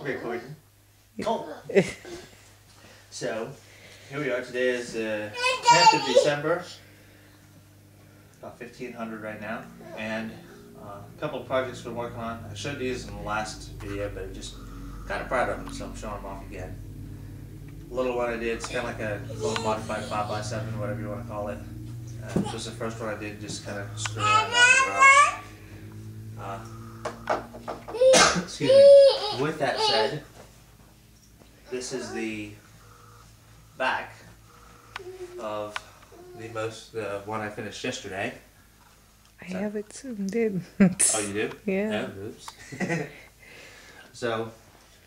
recording. Oh. So, here we are. Today is the 10th of December. About 1500 right now. And a couple of projects we're working on. I showed these in the last video, but I'm just kind of proud of them, so I'm showing them off again. A little one I did, it's kind of like a little modified 5x7, whatever you want to call it. This was the first one I did, just kind of screw around out the garage. Excuse me. With that said, this is the back of the one I finished yesterday. I have it zoomed. Oh, you do? Yeah. Oh, oops. So,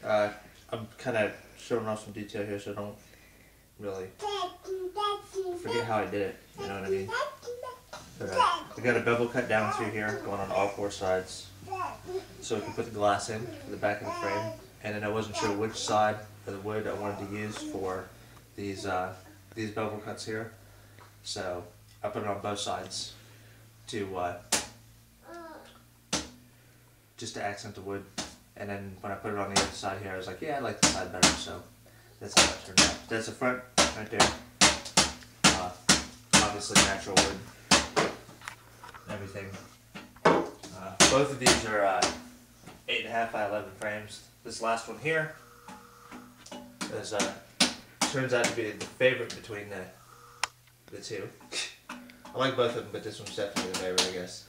I'm kind of showing off some detail here, so don't really forget how I did it. You know what I mean? But, I got a bevel cut down through here, going on all four sides, so we can put the glass in for the back of the frame. And then I wasn't sure which side of the wood I wanted to use for these bevel cuts here, so I put it on both sides to just to accent the wood. And then when I put it on the other side here, I was like, yeah, I like this side better, so that's how it turned out. That's the front right there. Obviously natural wood, everything. Both of these are 8.5 by 11 frames. This last one here is, turns out to be the favorite between the two. I like both of them, but this one's definitely the favorite, I guess.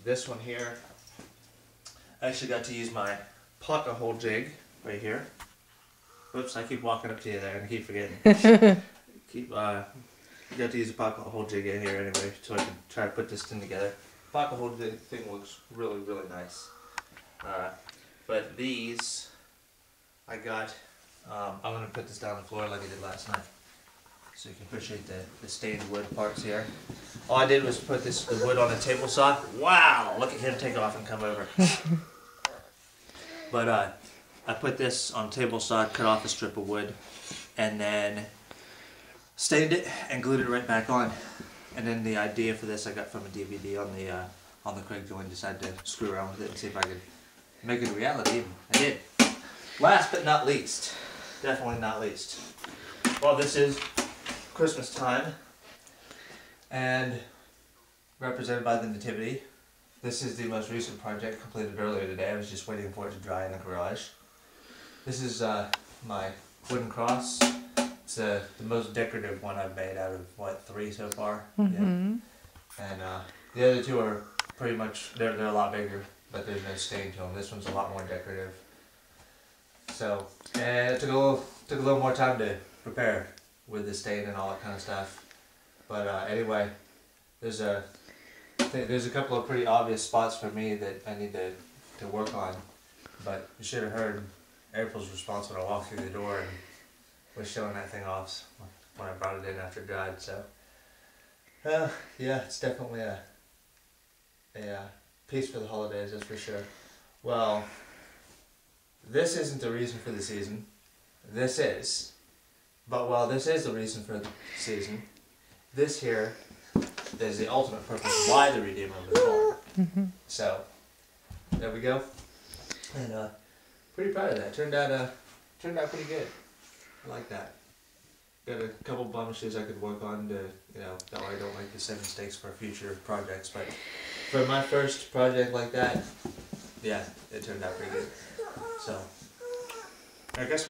This one here, I actually got to use my pocket hole jig right here. Whoops, I keep walking up to you there and I keep forgetting. Got to use a pocket hole jig in here anyway, so I can try to put this thing together. Pocket hole jig thing looks really, really nice. But these, I got, I'm going to put this down on the floor like I did last night, so you can appreciate the stained wood parts here. All I did was put the wood on a table saw. Wow, look at him take off and come over. But I put this on a table saw, cut off a strip of wood, and then stained it and glued it right back on. And then the idea for this I got from a DVD on the Craigslist, and decided to screw around with it and see if I could make it a reality. And I did. Last but not least, definitely not least. Well, this is Christmas time, and represented by the Nativity. This is the most recent project completed earlier today. I was just waiting for it to dry in the garage. This is my wooden cross. It's the most decorative one I've made out of, what, 3 so far? Mm-hmm. Yeah. And the other two are pretty much, they're a lot bigger, but there's no stain to them. This one's a lot more decorative. So, and it took a little more time to prepare with the stain and all that kind of stuff. But anyway, there's a couple of pretty obvious spots for me that I need to work on. But you should have heard April's response when I walked through the door and was showing that thing off when I brought it in after it dried. So, yeah, it's definitely a piece for the holidays, that's for sure. Well, this isn't the reason for the season. This is. But while this is the reason for the season, this here is the ultimate purpose why the Redeemer was born. Mm-hmm. So, there we go. And pretty proud of that. Turned out pretty good. I like that. Got a couple blemishes I could work on to, that way I don't make the same mistakes for future projects. But for my first project like that, yeah, it turned out pretty good. So, I guess